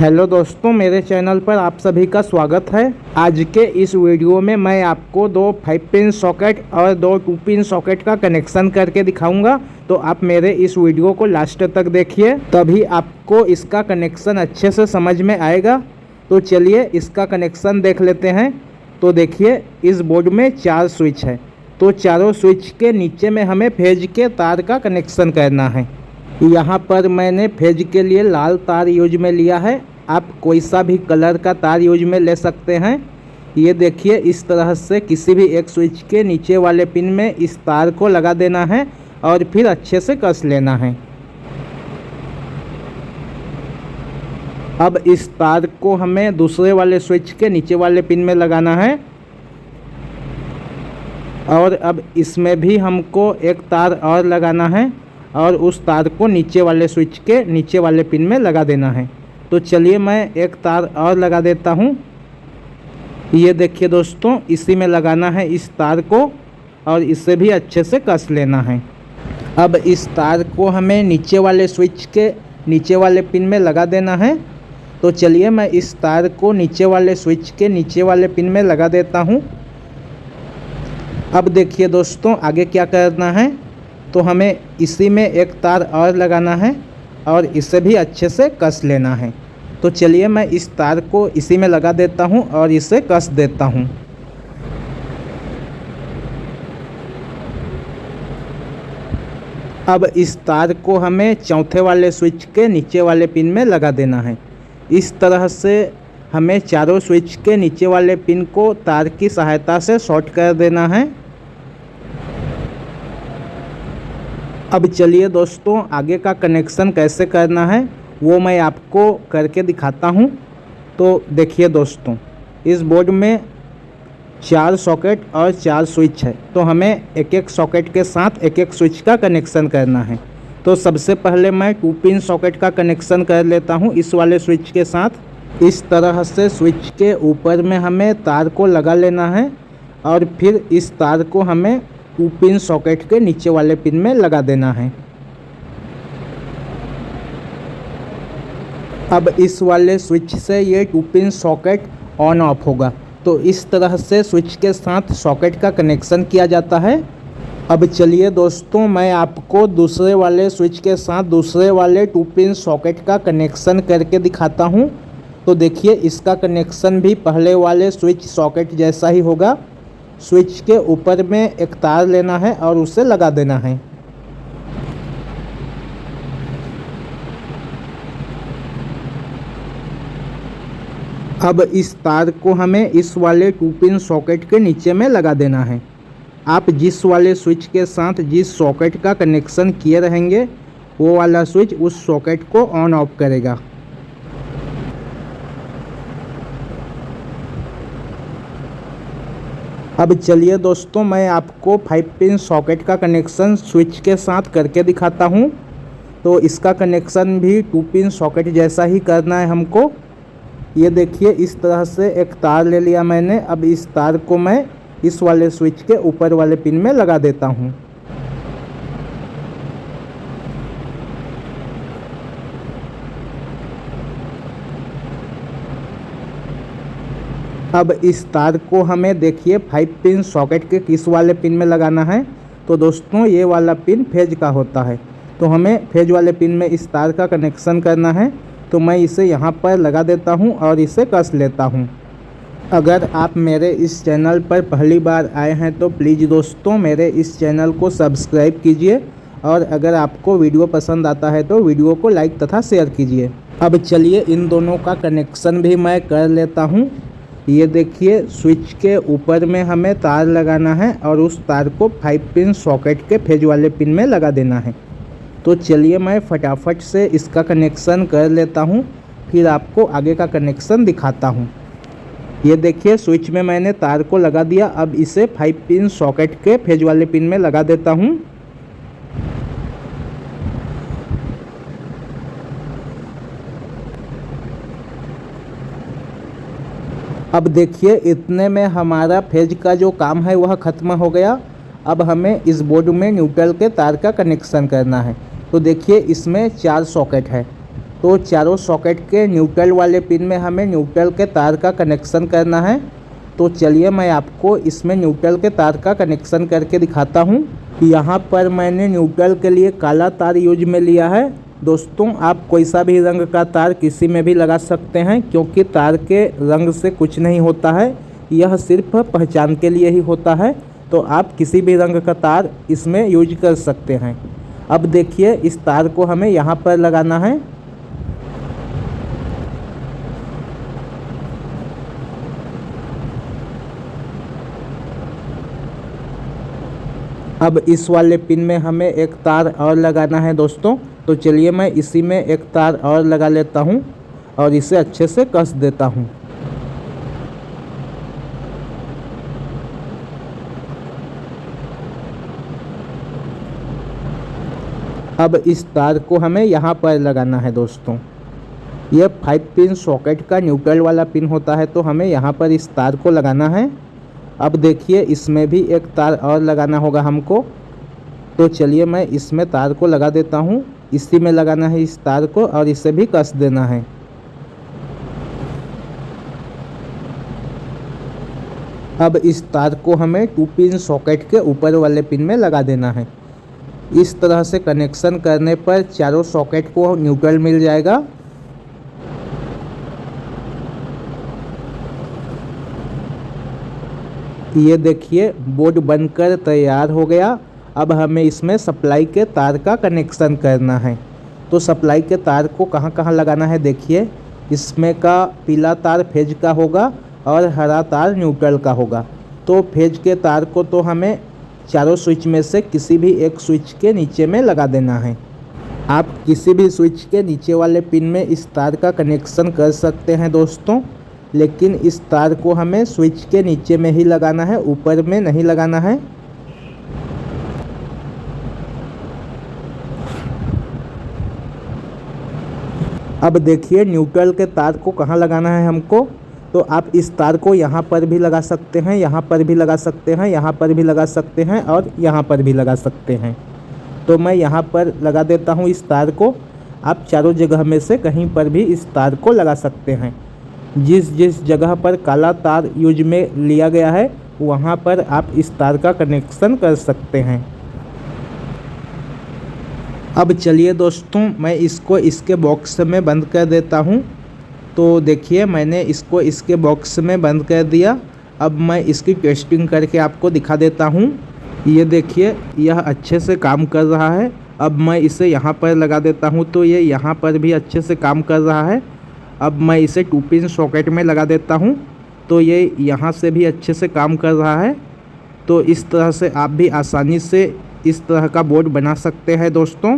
Hello दोस्तों, मेरे channel पर आप सभी का स्वागत है। आज के इस वीडियो में मैं आपको दो 5 पिन सॉकेट और दो 2 पिन सॉकेट का कनेक्शन करके दिखाऊंगा। तो आप मेरे इस वीडियो को लास्ट तक देखिए, तभी आपको इसका कनेक्शन अच्छे से समझ में आएगा। तो चलिए इसका कनेक्शन देख लेते हैं। तो देखिए, इस बोर्ड में 4 स्विच है। तो चारों स्विच के नीचे में हमें फेज के तार का कनेक्शन करना है। यहाँ पर मैंने फेज के लिए लाल तार यूज में लिया है। आप कोई सा भी कलर का तार यूज में ले सकते हैं। ये देखिए, इस तरह से किसी भी एक स्विच के नीचे वाले पिन में इस तार को लगा देना है और फिर अच्छे से कस लेना है। अब इस तार को हमें दूसरे वाले स्विच के नीचे वाले पिन में लगाना है और अब इसमें भी हमको एक तार और लगाना है और उस तार को नीचे वाले स्विच के नीचे वाले पिन में लगा देना है। तो चलिए मैं एक तार और लगा देता हूँ। ये देखिए दोस्तों, इसी में लगाना है इस तार को और इसे भी अच्छे से कस लेना है। अब इस तार को हमें नीचे वाले स्विच के नीचे वाले पिन में लगा देना है। तो चलिए मैं इस तार को नीचे वाले स्विच के नीचे वाले पिन में लगा देता हूँ। अब देखिए दोस्तों, आगे क्या करना है। तो हमें इसी में एक तार और लगाना है और इसे भी अच्छे से कस लेना है। तो चलिए मैं इस तार को इसी में लगा देता हूँ और इसे कस देता हूँ। अब इस तार को हमें चौथे वाले स्विच के नीचे वाले पिन में लगा देना है। इस तरह से हमें चारों स्विच के नीचे वाले पिन को तार की सहायता से शॉर्ट कर देना है। अब चलिए दोस्तों, आगे का कनेक्शन कैसे करना है वो मैं आपको करके दिखाता हूँ। तो देखिए दोस्तों, इस बोर्ड में 4 सॉकेट और 4 स्विच है। तो हमें एक एक सॉकेट के साथ एक एक स्विच का कनेक्शन करना है। तो सबसे पहले मैं 2 पिन सॉकेट का कनेक्शन कर लेता हूँ इस वाले स्विच के साथ। इस तरह से स्विच के ऊपर में हमें तार को लगा लेना है और फिर इस तार को हमें 2 पिन सॉकेट के नीचे वाले पिन में लगा देना है। अब इस वाले स्विच से ये 2 पिन सॉकेट ऑन ऑफ होगा। तो इस तरह से स्विच के साथ सॉकेट का कनेक्शन किया जाता है। अब चलिए दोस्तों, मैं आपको दूसरे वाले स्विच के साथ दूसरे वाले 2 पिन सॉकेट का कनेक्शन करके दिखाता हूँ। तो देखिए, इसका कनेक्शन भी पहले वाले स्विच सॉकेट जैसा ही होगा। स्विच के ऊपर में एक तार लेना है और उसे लगा देना है। अब इस तार को हमें इस वाले 2 पिन सॉकेट के नीचे में लगा देना है। आप जिस वाले स्विच के साथ जिस सॉकेट का कनेक्शन किए रहेंगे वो वाला स्विच उस सॉकेट को ऑन ऑफ करेगा। अब चलिए दोस्तों, मैं आपको 5 पिन सॉकेट का कनेक्शन स्विच के साथ करके दिखाता हूँ। तो इसका कनेक्शन भी 2 पिन सॉकेट जैसा ही करना है हमको। ये देखिए, इस तरह से एक तार ले लिया मैंने। अब इस तार को मैं इस वाले स्विच के ऊपर वाले पिन में लगा देता हूँ। अब इस तार को हमें देखिए 5 पिन सॉकेट के किस वाले पिन में लगाना है। तो दोस्तों, ये वाला पिन फेज का होता है। तो हमें फेज वाले पिन में इस तार का कनेक्शन करना है। तो मैं इसे यहाँ पर लगा देता हूँ और इसे कस लेता हूँ। अगर आप मेरे इस चैनल पर पहली बार आए हैं तो प्लीज़ दोस्तों मेरे इस चैनल को सब्सक्राइब कीजिए और अगर आपको वीडियो पसंद आता है तो वीडियो को लाइक तथा शेयर कीजिए। अब चलिए इन दोनों का कनेक्शन भी मैं कर लेता हूँ। ये देखिए, स्विच के ऊपर में हमें तार लगाना है और उस तार को 5 पिन सॉकेट के फेज वाले पिन में लगा देना है। तो चलिए मैं फटाफट से इसका कनेक्शन कर लेता हूँ, फिर आपको आगे का कनेक्शन दिखाता हूँ। ये देखिए, स्विच में मैंने तार को लगा दिया। अब इसे 5 पिन सॉकेट के फेज वाले पिन में लगा देता हूँ। अब देखिए, इतने में हमारा फेज का जो काम है वह ख़त्म हो गया। अब हमें इस बोर्ड में न्यूट्रल के तार का कनेक्शन करना है। तो देखिए, इसमें 4 सॉकेट है। तो चारों सॉकेट के न्यूट्रल वाले पिन में हमें न्यूट्रल के तार का कनेक्शन करना है। तो चलिए मैं आपको इसमें न्यूट्रल के तार का कनेक्शन करके दिखाता हूँ। यहाँ पर मैंने न्यूट्रल के लिए काला तार यूज में लिया है। दोस्तों आप कोई सा भी रंग का तार किसी में भी लगा सकते हैं, क्योंकि तार के रंग से कुछ नहीं होता है, यह सिर्फ पहचान के लिए ही होता है। तो आप किसी भी रंग का तार इसमें यूज कर सकते हैं। अब देखिए इस तार को हमें यहाँ पर लगाना है। अब इस वाले पिन में हमें एक तार और लगाना है दोस्तों। तो चलिए मैं इसी में एक तार और लगा लेता हूँ और इसे अच्छे से कस देता हूँ। अब इस तार को हमें यहाँ पर लगाना है दोस्तों। यह 5 पिन सॉकेट का न्यूट्रल वाला पिन होता है, तो हमें यहाँ पर इस तार को लगाना है। अब देखिए इसमें भी एक तार और लगाना होगा हमको। तो चलिए मैं इसमें तार को लगा देता हूँ। इसी में लगाना है इस तार को और इसे भी कस देना है। अब इस तार को हमें 2 पिन सॉकेट के ऊपर वाले पिन में लगा देना है। इस तरह से कनेक्शन करने पर चारों सॉकेट को न्यूट्रल मिल जाएगा। ये देखिए बोर्ड बनकर तैयार हो गया। अब हमें इसमें सप्लाई के तार का कनेक्शन करना है। तो सप्लाई के तार को कहाँ कहाँ लगाना है देखिए। इसमें का पीला तार फेज का होगा और हरा तार न्यूट्रल का होगा। तो फेज के तार को तो हमें चारों स्विच में से किसी भी एक स्विच के नीचे में लगा देना है। आप किसी भी स्विच के नीचे वाले पिन में इस तार का कनेक्शन कर सकते हैं दोस्तों, लेकिन इस तार को हमें स्विच के नीचे में ही लगाना है, ऊपर में नहीं लगाना है। अब देखिए न्यूट्रल के तार को कहाँ लगाना है हमको। तो आप इस तार को यहाँ पर भी लगा सकते हैं, यहाँ पर भी लगा सकते हैं, यहाँ पर भी लगा सकते हैं और यहाँ पर भी लगा सकते हैं। तो मैं यहाँ पर लगा देता हूँ इस तार को। आप चारों जगह में से कहीं पर भी इस तार को लगा सकते हैं। जिस जिस जगह पर काला तार यूज में लिया गया है वहाँ पर आप इस तार का कनेक्शन कर सकते हैं। अब चलिए दोस्तों मैं इसको इसके बॉक्स में बंद कर देता हूँ। तो देखिए मैंने इसको इसके बॉक्स में बंद कर दिया। अब मैं इसकी टेस्टिंग करके आपको दिखा देता हूँ। ये देखिए यह अच्छे से काम कर रहा है। अब मैं इसे यहाँ पर लगा देता हूँ तो ये यहाँ पर भी अच्छे से काम कर रहा है। अब मैं इसे 2 पिन सॉकेट में लगा देता हूँ तो ये यहाँ से भी अच्छे से काम कर रहा है। तो इस तरह से आप भी आसानी से इस तरह का बोर्ड बना सकते हैं दोस्तों।